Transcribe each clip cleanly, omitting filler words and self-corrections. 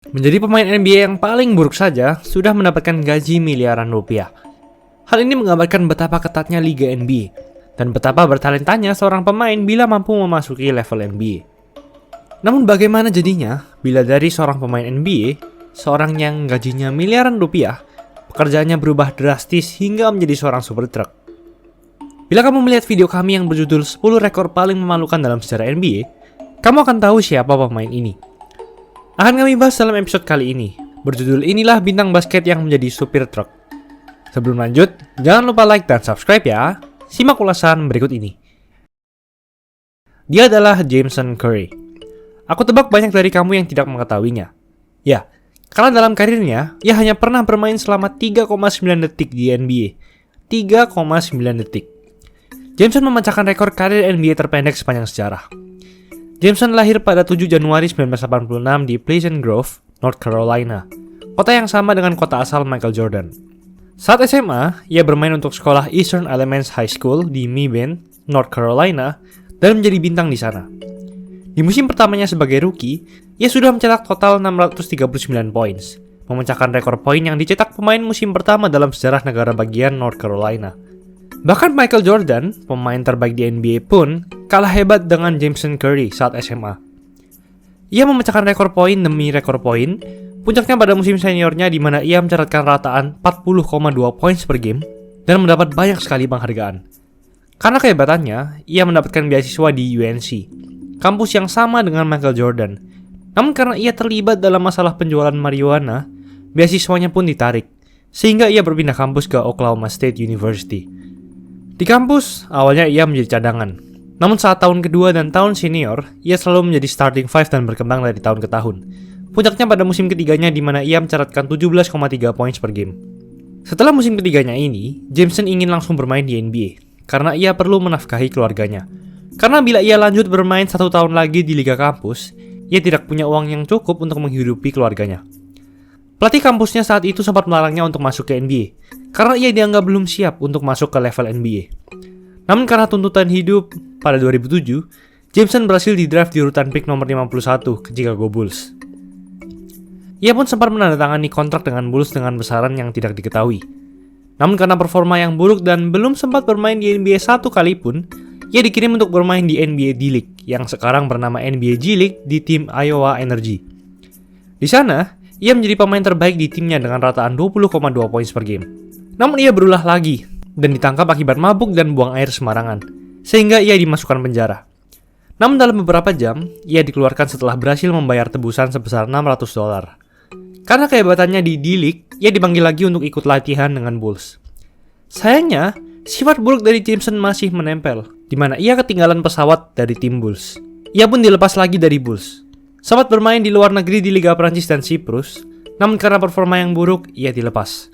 Menjadi pemain NBA yang paling buruk saja sudah mendapatkan gaji miliaran rupiah. Hal ini menggambarkan betapa ketatnya Liga NBA dan betapa bertalentanya seorang pemain bila mampu memasuki level NBA. Namun bagaimana jadinya bila dari seorang pemain NBA, seorang yang gajinya miliaran rupiah, pekerjaannya berubah drastis hingga menjadi seorang super truck? Bila kamu melihat video kami yang berjudul 10 rekor paling memalukan dalam sejarah NBA, kamu akan tahu siapa pemain ini. Akan kami bahas dalam episode kali ini, berjudul Inilah Bintang Basket yang Menjadi Supir Truk. Sebelum lanjut, jangan lupa like dan subscribe ya. Simak ulasan berikut ini. Dia adalah Jason Curry. Aku tebak banyak dari kamu yang tidak mengetahuinya. Ya, karena dalam karirnya, ia hanya pernah bermain selama 3,9 detik di NBA. 3,9 detik. Jason memecahkan rekor karir NBA terpendek sepanjang sejarah. Jason lahir pada 7 Januari 1986 di Pleasant Grove, North Carolina, kota yang sama dengan kota asal Michael Jordan. Saat SMA, ia bermain untuk sekolah Eastern Elements High School di Mebane, North Carolina, dan menjadi bintang di sana. Di musim pertamanya sebagai rookie, ia sudah mencetak total 639 points, memecahkan rekor poin yang dicetak pemain musim pertama dalam sejarah negara bagian North Carolina. Bahkan Michael Jordan, pemain terbaik di NBA pun, kalah hebat dengan Jason Curry saat SMA. Ia memecahkan rekor poin demi rekor poin, puncaknya pada musim seniornya di mana ia mencatatkan rataan 40,2 points per game dan mendapat banyak sekali penghargaan. Karena kehebatannya, ia mendapatkan beasiswa di UNC, kampus yang sama dengan Michael Jordan. Namun karena ia terlibat dalam masalah penjualan marijuana, beasiswanya pun ditarik, sehingga ia berpindah kampus ke Oklahoma State University. Di kampus, awalnya ia menjadi cadangan. Namun saat tahun kedua dan tahun senior, ia selalu menjadi starting five dan berkembang dari tahun ke tahun. Puncaknya pada musim ketiganya di mana ia mencatatkan 17,3 points per game. Setelah musim ketiganya ini, Jason ingin langsung bermain di NBA, karena ia perlu menafkahi keluarganya. Karena bila ia lanjut bermain 1 tahun lagi di liga kampus, ia tidak punya uang yang cukup untuk menghidupi keluarganya. Pelatih kampusnya saat itu sempat melarangnya untuk masuk ke NBA, karena ia dianggap belum siap untuk masuk ke level NBA. Namun karena tuntutan hidup, pada 2007, Jason berhasil di-draft di urutan pick nomor 51 ke Chicago Bulls. Ia pun sempat menandatangani kontrak dengan Bulls dengan besaran yang tidak diketahui. Namun karena performa yang buruk dan belum sempat bermain di NBA 1 kali pun, ia dikirim untuk bermain di NBA D-League yang sekarang bernama NBA G-League di tim Iowa Energy. Di sana, ia menjadi pemain terbaik di timnya dengan rataan 20,2 points per game. Namun ia berulah lagi dan ditangkap akibat mabuk dan buang air sembarangan, sehingga ia dimasukkan penjara. Namun dalam beberapa jam, ia dikeluarkan setelah berhasil membayar tebusan sebesar $600. Karena kehebatannya di D-League, ia dipanggil lagi untuk ikut latihan dengan Bulls. Sayangnya, sifat buruk dari Jason masih menempel, di mana ia ketinggalan pesawat dari tim Bulls. Ia pun dilepas lagi dari Bulls. Sempat bermain di luar negeri di Liga Prancis dan Siprus, namun karena performa yang buruk, ia dilepas.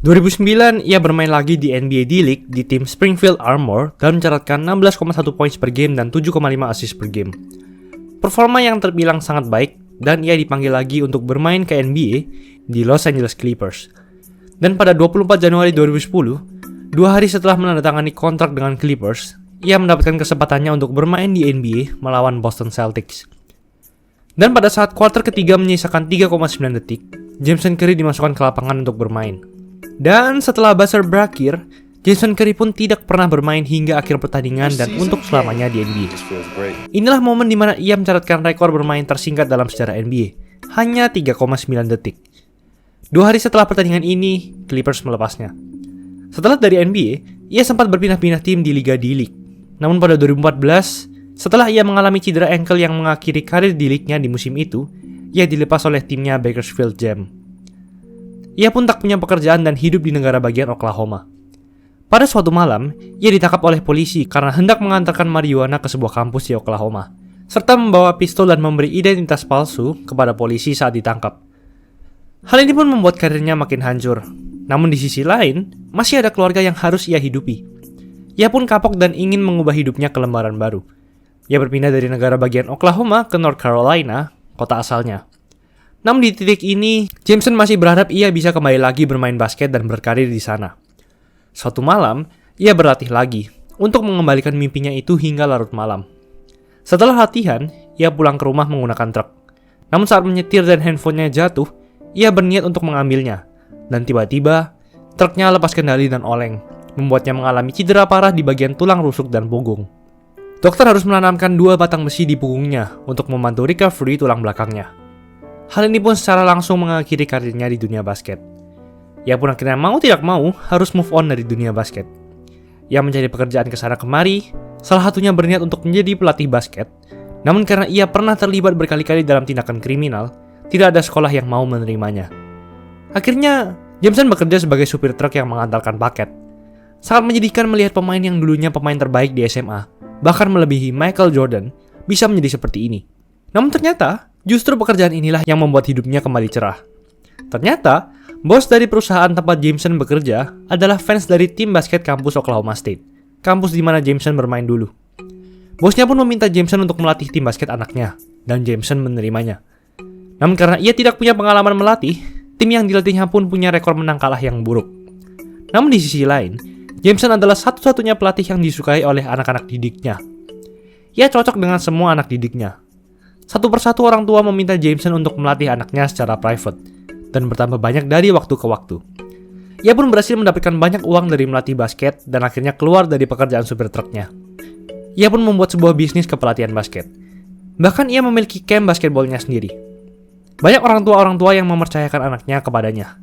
2009, ia bermain lagi di NBA D-League di tim Springfield Armor dan mencatatkan 16,1 points per game dan 7,5 assist per game. Performa yang terbilang sangat baik, dan ia dipanggil lagi untuk bermain ke NBA di Los Angeles Clippers. Dan pada 24 Januari 2010, 2 hari setelah menandatangani kontrak dengan Clippers, ia mendapatkan kesempatannya untuk bermain di NBA melawan Boston Celtics. Dan pada saat kuarter ketiga menyisakan 3,9 detik, Jason Curry dimasukkan ke lapangan untuk bermain. Dan setelah buzzer berakhir, Jason Curry pun tidak pernah bermain hingga akhir pertandingan dan untuk selamanya di NBA. Inilah momen di mana ia mencatatkan rekor bermain tersingkat dalam sejarah NBA, hanya 3,9 detik. 2 hari setelah pertandingan ini, Clippers melepasnya. Setelah dari NBA, ia sempat berpindah-pindah tim di Liga D-League. Namun pada 2014, setelah ia mengalami cedera ankle yang mengakhiri karir D-League-nya di musim itu, ia dilepas oleh timnya Bakersfield Jam. Ia pun tak punya pekerjaan dan hidup di negara bagian Oklahoma. Pada suatu malam, ia ditangkap oleh polisi karena hendak mengantarkan marijuana ke sebuah kampus di Oklahoma, serta membawa pistol dan memberi identitas palsu kepada polisi saat ditangkap. Hal ini pun membuat karirnya makin hancur. Namun di sisi lain, masih ada keluarga yang harus ia hidupi. Ia pun kapok dan ingin mengubah hidupnya ke lembaran baru. Ia berpindah dari negara bagian Oklahoma ke North Carolina, kota asalnya. Namun di titik ini, Jason masih berharap ia bisa kembali lagi bermain basket dan berkarir di sana. Suatu malam, ia berlatih lagi untuk mengembalikan mimpinya itu hingga larut malam. Setelah latihan, ia pulang ke rumah menggunakan truk. Namun saat menyetir dan handphonenya jatuh, ia berniat untuk mengambilnya. Dan tiba-tiba, truknya lepas kendali dan oleng, membuatnya mengalami cedera parah di bagian tulang rusuk dan punggung. Dokter harus menanamkan 2 batang besi di punggungnya untuk membantu recovery tulang belakangnya. Hal ini pun secara langsung mengakhiri karirnya di dunia basket. Ia pun akhirnya mau tidak mau harus move on dari dunia basket. Ia mencari pekerjaan kesana kemari, salah satunya berniat untuk menjadi pelatih basket. Namun karena ia pernah terlibat berkali-kali dalam tindakan kriminal, tidak ada sekolah yang mau menerimanya. Akhirnya, Jameson bekerja sebagai supir truk yang mengantarkan paket. Sangat menyedihkan melihat pemain yang dulunya pemain terbaik di SMA, bahkan melebihi Michael Jordan, bisa menjadi seperti ini. Namun ternyata, justru pekerjaan inilah yang membuat hidupnya kembali cerah. Ternyata, bos dari perusahaan tempat Jameson bekerja adalah fans dari tim basket kampus Oklahoma State, kampus di mana Jameson bermain dulu. Bosnya pun meminta Jameson untuk melatih tim basket anaknya, dan Jameson menerimanya. Namun karena ia tidak punya pengalaman melatih, tim yang dilatihnya pun punya rekor menang kalah yang buruk. Namun di sisi lain, Jameson adalah satu-satunya pelatih yang disukai oleh anak-anak didiknya. Ia cocok dengan semua anak didiknya. Satu persatu orang tua meminta Jameson untuk melatih anaknya secara private, dan bertambah banyak dari waktu ke waktu. Ia pun berhasil mendapatkan banyak uang dari melatih basket dan akhirnya keluar dari pekerjaan supir truknya. Ia pun membuat sebuah bisnis kepelatihan basket. Bahkan ia memiliki camp basketballnya sendiri. Banyak orang tua yang mempercayakan anaknya kepadanya.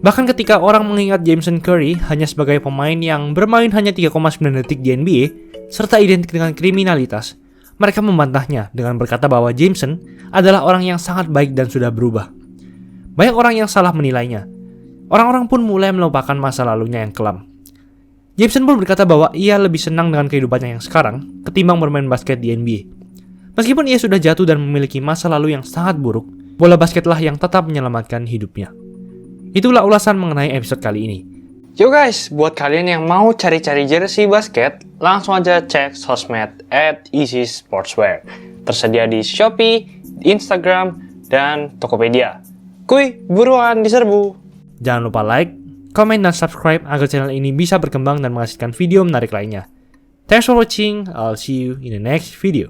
Bahkan ketika orang mengingat Jameson Curry hanya sebagai pemain yang bermain hanya 3,9 detik di NBA, serta identik dengan kriminalitas, mereka membantahnya dengan berkata bahwa Jameson adalah orang yang sangat baik dan sudah berubah. Banyak orang yang salah menilainya. Orang-orang pun mulai melupakan masa lalunya yang kelam. Jameson pun berkata bahwa ia lebih senang dengan kehidupannya yang sekarang ketimbang bermain basket di NBA. Meskipun ia sudah jatuh dan memiliki masa lalu yang sangat buruk, bola basketlah yang tetap menyelamatkan hidupnya. Itulah ulasan mengenai episode kali ini. Yo guys, buat kalian yang mau cari-cari jersey basket, langsung aja cek sosmed @easysportswear. Tersedia di Shopee, Instagram, dan Tokopedia. Kuy, buruan diserbu. Jangan lupa like, komen, dan subscribe agar channel ini bisa berkembang dan menghasilkan video menarik lainnya. Thanks for watching, I'll see you in the next video.